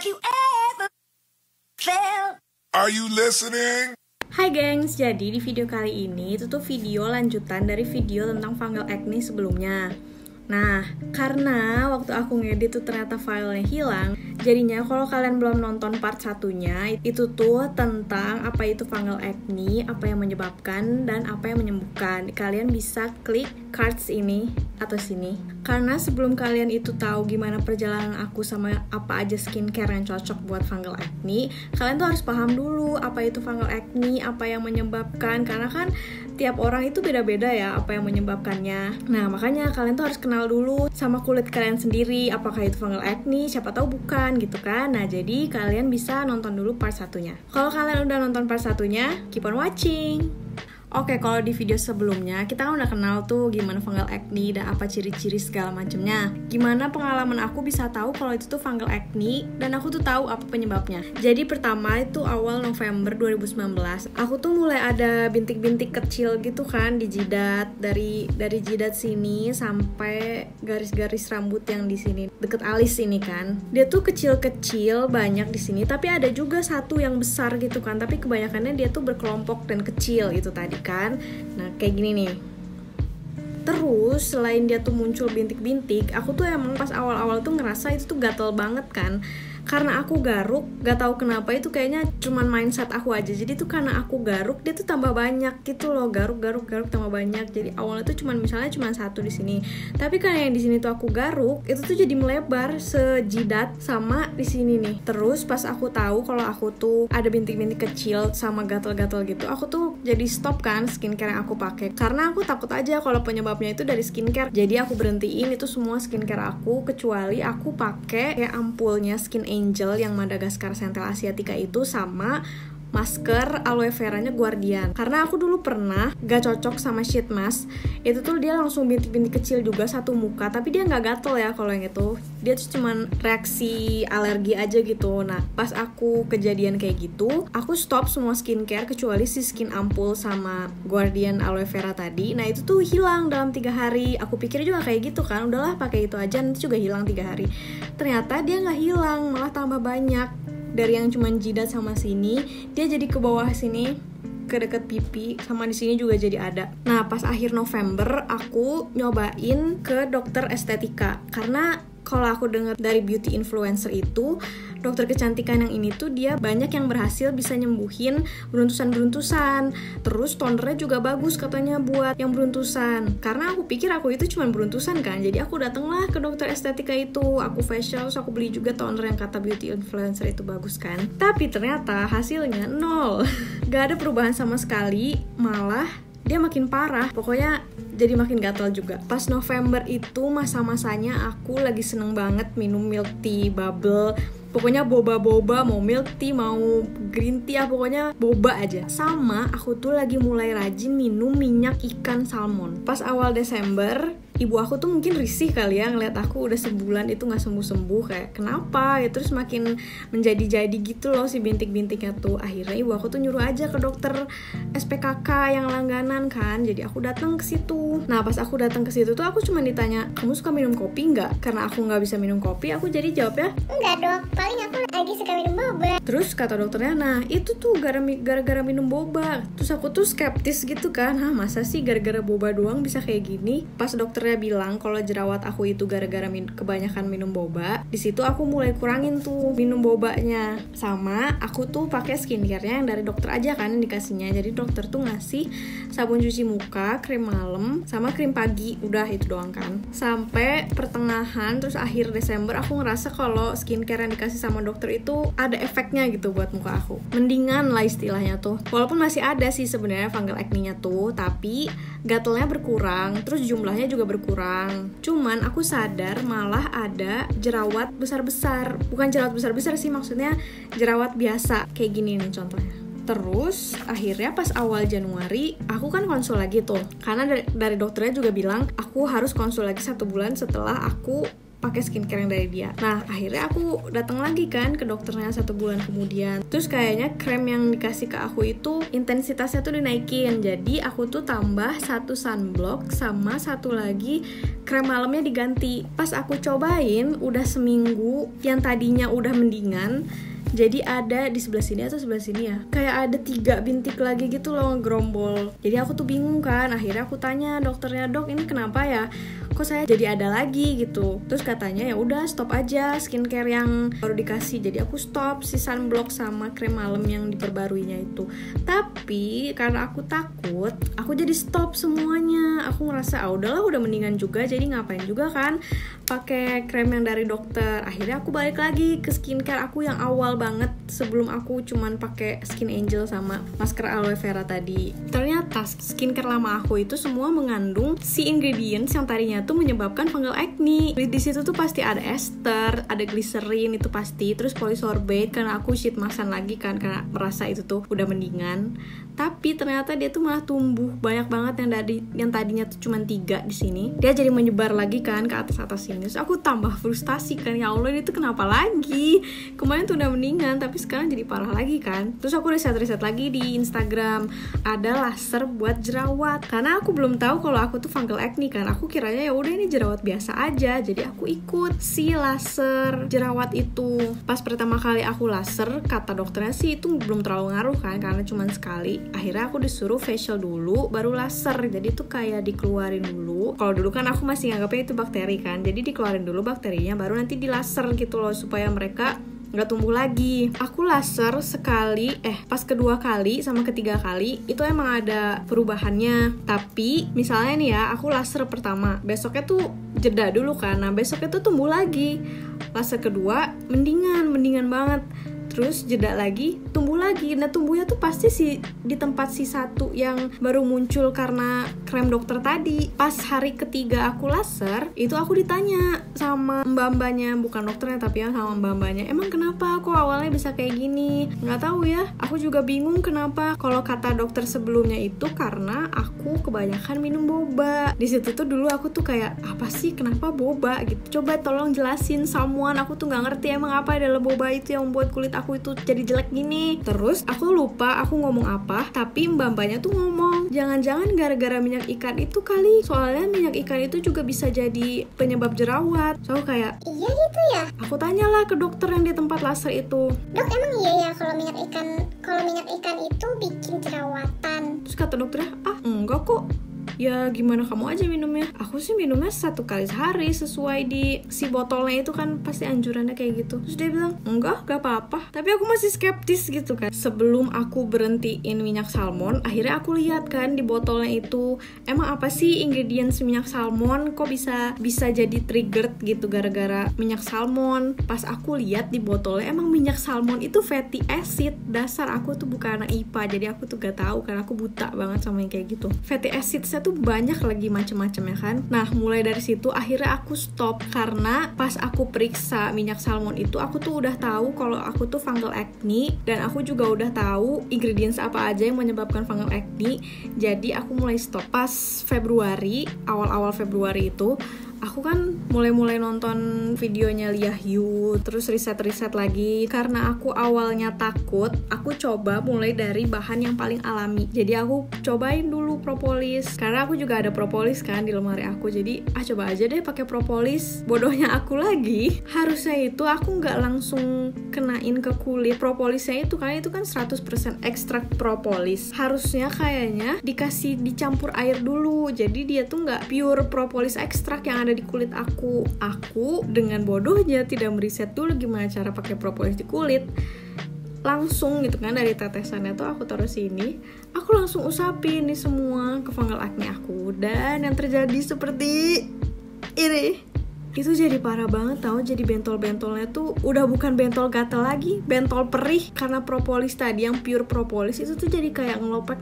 Have you ever felt? Are you listening? Hai gengs, jadi di video kali ini itu tuh video lanjutan dari video tentang fungal acne sebelumnya. Nah, karena waktu aku ngedit tuh ternyata filenya hilang, jadinya kalau kalian belum nonton part satunya, itu tuh tentang apa itu fungal acne, apa yang menyebabkan, dan apa yang menyembuhkan. Kalian bisa klik cards ini atau sini. Karena sebelum kalian itu tahu gimana perjalanan aku sama apa aja skincare yang cocok buat fungal acne, kalian tuh harus paham dulu apa itu fungal acne, apa yang menyebabkan. Karena kan tiap orang itu beda-beda ya apa yang menyebabkannya. Nah, makanya kalian tuh harus kenal dulu sama kulit kalian sendiri, apakah itu fungal acne, siapa tahu bukan gitu kan. Nah, jadi kalian bisa nonton dulu part satunya. Kalau kalian udah nonton part satunya, keep on watching. Oke, kalau di video sebelumnya kita kan udah kenal tuh gimana fungal acne dan apa ciri-ciri segala macamnya. Gimana pengalaman aku bisa tahu kalau itu tuh fungal acne dan aku tuh tahu apa penyebabnya. Jadi pertama itu awal November 2019, aku tuh mulai ada bintik-bintik kecil gitu kan di jidat, dari jidat sini sampai garis-garis rambut yang di sini deket alis ini kan. Dia tuh kecil-kecil banyak di sini, tapi ada juga satu yang besar gitu kan. Tapi kebanyakannya dia tuh berkelompok dan kecil itu tadi kan. Nah, kayak gini nih. Terus selain dia tuh muncul bintik-bintik, aku tuh emang pas awal-awal tuh ngerasa itu tuh gatel banget kan. Karena aku garuk, gak tahu kenapa itu kayaknya cuman mindset aku aja. Jadi tuh karena aku garuk, dia tuh tambah banyak gitu loh. Garuk tambah banyak. Jadi awalnya tuh misalnya cuma satu di sini. Tapi karena yang di sini tuh aku garuk, itu tuh jadi melebar sejidat sama di sini nih. Terus pas aku tahu kalau aku tuh ada bintik-bintik kecil sama gatal-gatal gitu, aku tuh jadi stop kan skincare yang aku pakai. Karena aku takut aja kalau penyebabnya itu dari skincare. Jadi aku berhentiin itu semua skincare aku, kecuali aku pakai kayak ampulnya Skin Angel yang Madagascar Central Asiatica itu sama masker aloe veranya Guardian. Karena aku dulu pernah gak cocok sama sheet mask. Itu tuh dia langsung bintik-bintik kecil juga satu muka, tapi dia gak gatel ya kalau yang itu. Dia tuh cuman reaksi alergi aja gitu. Nah, pas aku kejadian kayak gitu, aku stop semua skincare kecuali si skin ampul sama Guardian aloe vera tadi. Nah, itu tuh hilang dalam 3 hari. Aku pikir juga kayak gitu kan, udahlah pakai itu aja, nanti juga hilang 3 hari. Ternyata dia gak hilang, malah tambah banyak. Dari yang cuman jidat sama sini, dia jadi ke bawah sini, ke deket pipi, sama di sini juga jadi ada. Nah, pas akhir November aku nyobain ke dokter estetika. Karena kalau aku dengar dari beauty influencer itu, dokter kecantikan yang ini tuh dia banyak yang berhasil bisa nyembuhin beruntusan-beruntusan. Terus tonernya juga bagus katanya buat yang beruntusan. Karena aku pikir aku itu cuma beruntusan kan. Jadi aku datanglah ke dokter estetika itu. Aku facial, terus aku beli juga toner yang kata beauty influencer itu bagus kan. Tapi ternyata hasilnya nol. Gak ada perubahan sama sekali, malah dia makin parah. Pokoknya jadi makin gatal juga. Pas November itu masa-masanya aku lagi seneng banget minum milk tea, bubble. Pokoknya boba-boba, mau milk tea, mau green tea, pokoknya boba aja. Sama aku tuh lagi mulai rajin minum minyak ikan salmon. Pas awal Desember, ibu aku tuh mungkin risih kali ya ngeliat aku udah sebulan itu gak sembuh-sembuh, kayak kenapa ya, terus makin menjadi-jadi gitu loh si bintik-bintiknya tuh. Akhirnya ibu aku tuh nyuruh aja ke dokter SPKK yang langganan kan, jadi aku datang ke situ. Nah, pas aku datang ke situ tuh aku cuma ditanya, kamu suka minum kopi nggak? Karena aku nggak bisa minum kopi, aku jadi jawabnya enggak dok, paling aku lagi suka minum boba. Terus kata dokternya, nah itu tuh gara-gara minum boba. Terus aku tuh skeptis gitu kan, masa sih gara-gara boba doang bisa kayak gini? Pas dokternya bilang kalau jerawat aku itu gara-gara kebanyakan minum boba, di situ aku mulai kurangin tuh minum bobanya. Sama aku tuh pakai skincare-nya yang dari dokter aja kan dikasihnya. Jadi dokter tuh ngasih sabun cuci muka, krim malam, sama krim pagi. Udah itu doang kan. Sampai pertengahan terus akhir Desember aku ngerasa kalau skincare yang dikasih sama dokter itu ada efeknya gitu buat muka aku. Mendingan lah istilahnya tuh. Walaupun masih ada sih sebenarnya fungal acne-nya tuh, tapi gatelnya berkurang, terus jumlahnya juga berkurang. Cuman aku sadar malah ada jerawat besar-besar. Bukan jerawat besar-besar sih, maksudnya jerawat biasa. Kayak gini nih contohnya. Terus akhirnya pas awal Januari aku kan konsul lagi tuh. Karena dari dokternya juga bilang aku harus konsul lagi 1 bulan setelah aku pakai skincare yang dari dia. Nah akhirnya aku datang lagi kan ke dokternya 1 bulan kemudian. Terus kayaknya krem yang dikasih ke aku itu intensitasnya tuh dinaikin. Jadi aku tuh tambah 1 sunblock sama 1 lagi krem malamnya diganti. Pas aku cobain udah seminggu, yang tadinya udah mendingan jadi ada di sebelah sini atau sebelah sini ya, kayak ada 3 bintik lagi gitu loh, gerombol. Jadi aku tuh bingung kan, akhirnya aku tanya dokternya, dok ini kenapa ya, kok saya jadi ada lagi gitu. Terus katanya ya udah stop aja skincare yang baru dikasih. Jadi aku stop si sunblock sama krem malam yang diperbaruinya itu. Tapi karena aku takut, aku jadi stop semuanya. Aku ngerasa udahlah udah mendingan juga, jadi ngapain juga kan pakai krem yang dari dokter. Akhirnya aku balik lagi ke skincare aku yang awal banget, sebelum aku cuman pakai Skin Angel sama masker aloe vera tadi. Ternyata skincare lama aku itu semua mengandung si ingredients yang tadinya tuh menyebabkan fungal acne. Di situ tuh pasti ada ester, ada glycerin itu pasti, terus polysorbate karena aku sheet masan lagi kan karena merasa itu tuh udah mendingan. Tapi ternyata dia tuh malah tumbuh banyak banget yang tadinya tuh cuma 3 di sini. Dia jadi menyebar lagi kan ke atas sini. Terus aku tambah frustasi kan, ya Allah ini tuh kenapa lagi? Kemarin tuh udah mendingan tapi sekarang jadi parah lagi kan. Terus aku riset lagi di Instagram, ada laser buat jerawat. Karena aku belum tahu kalau aku tuh fungal acne kan. Aku kiranya ya udah ini jerawat biasa aja. Jadi aku ikut si laser jerawat itu. Pas pertama kali aku laser, kata dokternya sih itu belum terlalu ngaruh kan karena cuma sekali. Akhirnya aku disuruh facial dulu baru laser. Jadi tuh kayak dikeluarin dulu. Kalau dulu kan aku masih nganggapnya itu bakteri kan. Jadi dikeluarin dulu bakterinya baru nanti dilaser gitu loh supaya mereka nggak tumbuh lagi. Aku laser sekali, pas kedua kali sama ketiga kali itu emang ada perubahannya. Tapi misalnya nih ya, aku laser pertama, besoknya tuh jeda dulu kan. Nah besoknya tuh tumbuh lagi. Laser kedua mendingan banget. Terus jeda lagi, tumbuh lagi. Nah tumbuhnya tuh pasti di tempat si 1 yang baru muncul karena krem dokter tadi. Pas hari ketiga aku laser, itu aku ditanya sama mbak-mbaknya, bukan dokternya tapi ya sama mbak-mbaknya, emang kenapa kok awalnya bisa kayak gini? Nggak tahu ya, aku juga bingung kenapa. Kalau kata dokter sebelumnya itu karena aku kebanyakan minum boba. Di situ tuh dulu aku tuh kayak, apa sih kenapa boba gitu? Coba tolong jelasin someone, aku tuh nggak ngerti emang apa adalah boba itu yang membuat kulit aku itu jadi jelek gini. Terus aku lupa aku ngomong apa, tapi mbak-mbaknya tuh ngomong jangan-jangan gara-gara minyak ikan itu kali, soalnya minyak ikan itu juga bisa jadi penyebab jerawat. So aku kayak, Iya gitu ya? aku tanyalah ke dokter yang di tempat laser itu, Dok emang iya ya kalau minyak ikan itu bikin jerawatan? terus kata dokternya, enggak kok, ya gimana kamu aja minumnya. Aku sih minumnya 1 kali sehari sesuai di si botolnya itu kan pasti anjurannya kayak gitu. Terus dia bilang enggak apa-apa. Tapi aku masih skeptis gitu kan. Sebelum aku berhentiin minyak salmon, akhirnya aku lihat kan di botolnya itu emang apa sih ingredients minyak salmon, kok bisa jadi triggered gitu gara-gara minyak salmon. Pas aku lihat di botolnya emang minyak salmon itu fatty acid. Dasar aku tuh bukan anak IPA, jadi aku tuh gak tahu karena aku buta banget sama yang kayak gitu. Fatty acid tuh banyak lagi macam-macam ya kan. Nah mulai dari situ akhirnya aku stop karena pas aku periksa minyak salmon itu aku tuh udah tahu kalau aku tuh fungal acne dan aku juga udah tahu ingredients apa aja yang menyebabkan fungal acne. Jadi aku mulai stop pas Februari, awal-awal Februari itu aku kan mulai nonton videonya Lia Hyu, terus riset lagi. Karena aku awalnya takut, aku coba mulai dari bahan yang paling alami. Jadi aku cobain dulu propolis, karena aku juga ada propolis kan di lemari aku. Jadi coba aja deh pakai propolis. Bodohnya aku lagi, harusnya itu aku nggak langsung kenain ke kulit propolisnya itu, karena itu kan 100% ekstrak propolis. Harusnya kayaknya dicampur air dulu. Jadi dia tuh nggak pure propolis ekstrak yang ada di kulit aku. Aku dengan bodohnya tidak meriset dulu gimana cara pakai propolis di kulit. Langsung gitu kan dari tetesannya tuh aku taruh sini, aku langsung usapin nih semua ke fungal acne aku. Dan yang terjadi seperti ini. Itu jadi parah banget tau. Jadi bentol-bentolnya tuh udah bukan bentol gatel lagi, bentol perih. Karena propolis tadi yang pure propolis itu tuh jadi kayak ngelopek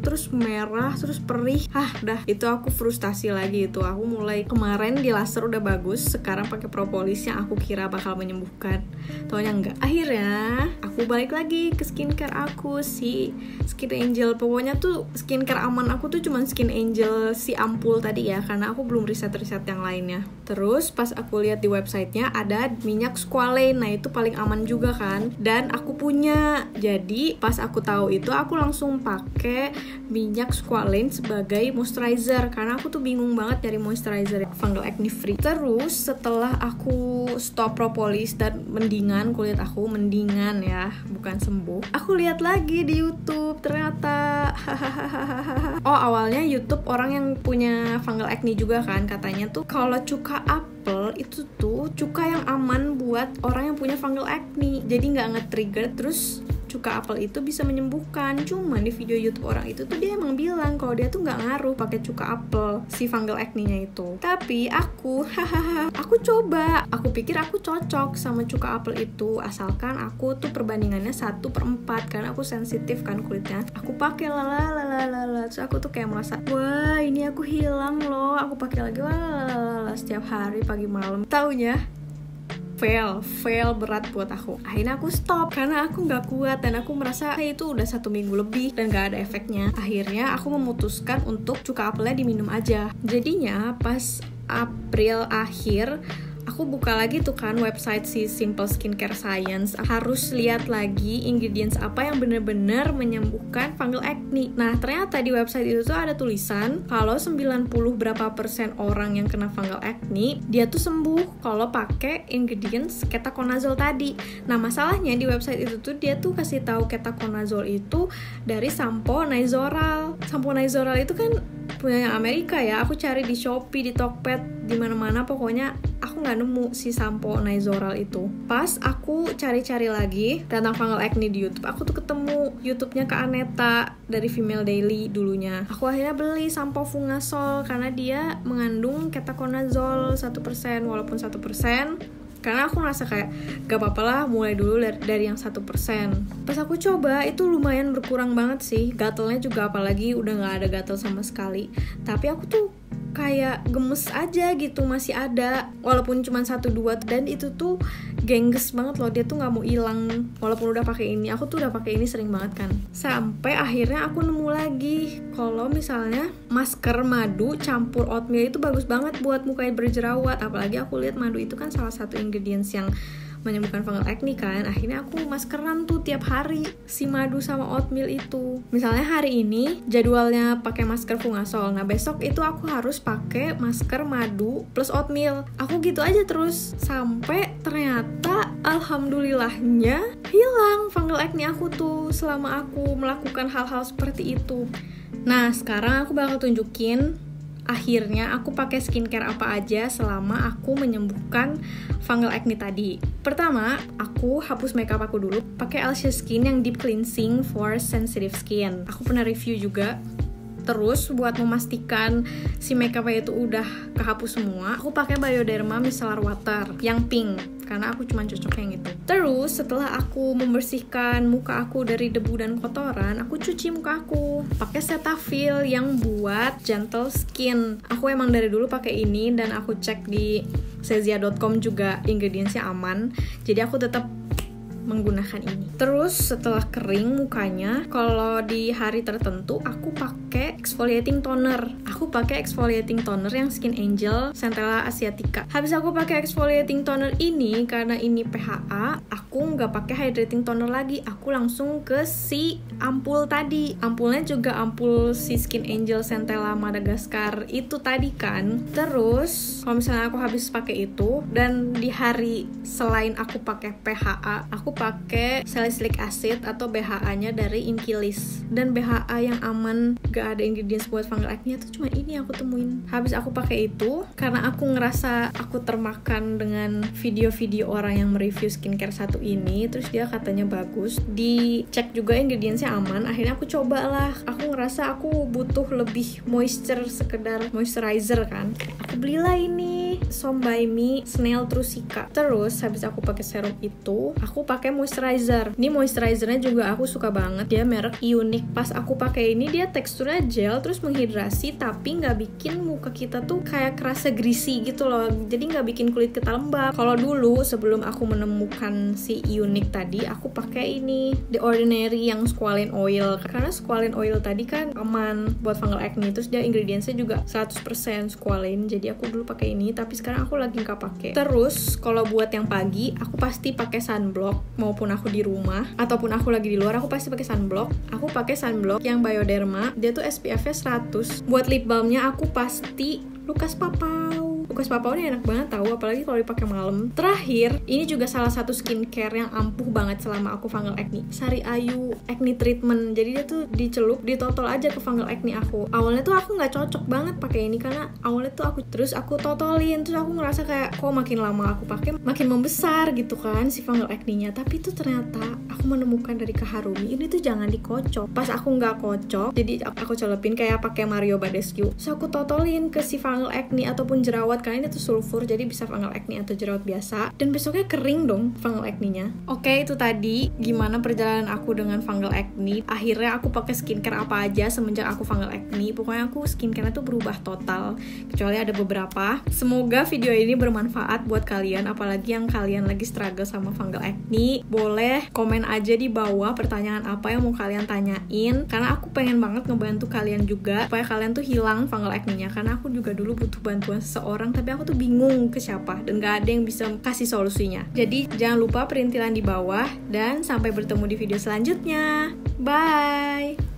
terus merah, terus perih. Dah itu aku frustasi lagi itu. Aku mulai kemarin di laser udah bagus, sekarang pakai propolis yang aku kira bakal menyembuhkan, taunya enggak. Akhirnya aku balik lagi ke skincare aku, si Skin Angel. Pokoknya tuh skincare aman aku tuh cuman Skin Angel si ampul tadi ya, karena aku belum riset yang lainnya. Terus Terus pas aku lihat di websitenya ada minyak squalane. Nah itu paling aman juga kan, dan aku punya. Jadi pas aku tahu itu aku langsung pakai minyak squalane sebagai moisturizer, karena aku tuh bingung banget dari moisturizer fungal acne free. Terus setelah aku stop propolis dan mendingan, kulit aku mendingan ya, bukan sembuh, aku lihat lagi di YouTube ternyata oh awalnya YouTube orang yang punya fungal acne juga kan, katanya tuh kalau cuka apel itu tuh cuka yang aman buat orang yang punya fungal acne, jadi nggak nge-trigger. Terus cuka apel itu bisa menyembuhkan. Cuman di video YouTube orang itu tuh dia emang bilang kalau dia tuh nggak ngaruh pakai cuka apel si fungal acne-nya itu. Tapi aku aku coba, aku pikir aku cocok sama cuka apel itu, asalkan aku tuh perbandingannya 1/4 karena aku sensitif kan kulitnya. Aku pakai terus aku tuh kayak merasa wah ini aku hilang loh. Aku pakai lagi setiap hari pagi malam. Taunya fail berat buat aku. Akhirnya aku stop karena aku nggak kuat dan aku merasa itu udah 1 minggu lebih dan nggak ada efeknya. Akhirnya aku memutuskan untuk cuka apelnya diminum aja. Jadinya pas April akhir aku buka lagi tuh kan website si Simple Skincare Science. Harus lihat lagi ingredients apa yang bener-bener menyembuhkan fungal acne. Nah ternyata di website itu tuh ada tulisan kalau 90 berapa persen orang yang kena fungal acne dia tuh sembuh kalau pakai ingredients ketoconazole tadi. Nah masalahnya di website itu tuh dia tuh kasih tahu ketoconazole itu dari sampo Nizoral. Sampo Nizoral itu kan punya Amerika ya. Aku cari di Shopee, di Tokped, di mana-mana pokoknya aku nggak nemu si sampo Nizoral itu. Pas aku cari-cari lagi tentang fungal acne di YouTube, aku tuh ketemu YouTube-nya Kak Aneta dari Female Daily dulunya. Aku akhirnya beli sampo Fungasol karena dia mengandung ketoconazole 1%, walaupun 1%. Karena aku ngerasa kayak gak apa-apa lah mulai dulu dari yang 1%. Pas aku coba itu lumayan berkurang banget sih. Gatelnya juga apalagi udah gak ada gatel sama sekali. Tapi aku tuh kayak gemes aja gitu, masih ada walaupun cuma 1-2, dan itu tuh gengges banget loh, dia tuh nggak mau hilang walaupun udah pakai ini. Aku tuh udah pakai ini sering banget kan, sampai akhirnya aku nemu lagi kalau misalnya masker madu campur oatmeal itu bagus banget buat mukanya berjerawat. Apalagi aku lihat madu itu kan salah satu ingredients yang menyembuhkan fungal acne kan. Akhirnya aku maskeran tuh tiap hari si madu sama oatmeal itu. Misalnya hari ini jadwalnya pakai masker Fungasol, nah besok itu aku harus pakai masker madu plus oatmeal. Aku gitu aja terus sampai ternyata alhamdulillahnya hilang fungal acne aku tuh selama aku melakukan hal-hal seperti itu. Nah sekarang aku bakal tunjukin akhirnya aku pakai skincare apa aja selama aku menyembuhkan fungal acne tadi. Pertama, aku hapus makeup aku dulu pakai Elsia Skin yang deep cleansing for sensitive skin. Aku pernah review juga. Terus buat memastikan si makeupnya itu udah kehapus semua, aku pakai Bioderma Micellar Water yang pink karena aku cuma cocok yang itu. Terus setelah aku membersihkan muka aku dari debu dan kotoran, aku cuci muka aku pakai Cetaphil yang buat gentle skin. Aku emang dari dulu pakai ini dan aku cek di Sezia.com juga ingredientsnya aman. Jadi aku tetap menggunakan ini. Terus setelah kering mukanya, kalau di hari tertentu aku pakai exfoliating toner. Aku pakai exfoliating toner yang Skin Angel Centella Asiatica. Habis aku pakai exfoliating toner ini, karena ini PHA, aku nggak pakai hydrating toner lagi. Aku langsung ke si ampul tadi. Ampulnya juga ampul si Skin Angel Centella Madagascar itu tadi kan. Terus kalau misalnya aku habis pakai itu dan di hari selain aku pakai PHA, aku pakai salicylic acid atau BHA-nya dari Inkilis. Dan BHA yang aman, gak ada ingredients buat fungal acne itu cuma ini aku temuin. Habis aku pakai itu, karena aku ngerasa aku termakan dengan video-video orang yang mereview skincare satu ini, terus dia katanya bagus, dicek juga ingredientsnya aman, akhirnya aku cobalah. Aku ngerasa aku butuh lebih moisture, sekedar moisturizer kan. Aku belilah ini Som by Me Snail Trusika. Terus habis aku pakai serum itu, aku pakai moisturizer. Ini moisturizernya juga aku suka banget, dia merek Unique. Pas aku pakai ini dia teksturnya gel terus menghidrasi, tapi nggak bikin muka kita tuh kayak kerasa greasy gitu loh, jadi nggak bikin kulit kita lembab. Kalau dulu sebelum aku menemukan si Unique tadi, aku pakai ini The Ordinary yang squalane oil, karena squalane oil tadi kan aman buat fungal acne, terus dia ingredientsnya juga 100% squalane, jadi aku dulu pakai ini. Tapi sekarang aku lagi nggak pakai. Terus kalau buat yang pagi, aku pasti pakai sunblock, maupun aku di rumah ataupun aku lagi di luar, aku pasti pakai sunblock. Aku pakai sunblock yang Bioderma, dia tuh SPF-nya 100. Buat lip balmnya aku pasti Lucas Papau. Lucas Papau ini enak banget tahu, apalagi kalau dipakai malam. Terakhir, ini juga salah satu skincare yang ampuh banget selama aku fungal acne. Sari Ayu Acne Treatment. Jadi dia tuh dicelup, ditotol aja ke fungal acne aku. Awalnya tuh aku nggak cocok banget pakai ini karena awalnya tuh aku totolin, terus aku ngerasa kayak kok makin lama aku pakai makin membesar gitu kan si fungal acne-nya. Tapi tuh ternyata aku menemukan dari Kak Harumi, ini tuh jangan dikocok. Pas aku nggak kocok, jadi aku celupin kayak pakai Mario Badescu. Terus aku totolin ke si fungal acne ataupun jerawat, karena ini tuh sulfur, jadi bisa fungal acne atau jerawat biasa. Dan besoknya kering dong fungal acne-nya. Oke, itu tadi gimana perjalanan aku dengan fungal acne. Akhirnya aku pakai skincare apa aja semenjak aku fungal acne. Pokoknya aku skincare tuh berubah total, kecuali ada beberapa. Semoga video ini bermanfaat buat kalian, apalagi yang kalian lagi struggle sama fungal acne. Boleh komen aja di bawah pertanyaan apa yang mau kalian tanyain, karena aku pengen banget ngebantu kalian juga supaya kalian tuh hilang fungal acne-nya. Karena aku juga dulu butuh bantuan seseorang, tapi aku tuh bingung ke siapa dan gak ada yang bisa kasih solusinya. Jadi jangan lupa perintilan di bawah, dan sampai bertemu di video selanjutnya. Bye!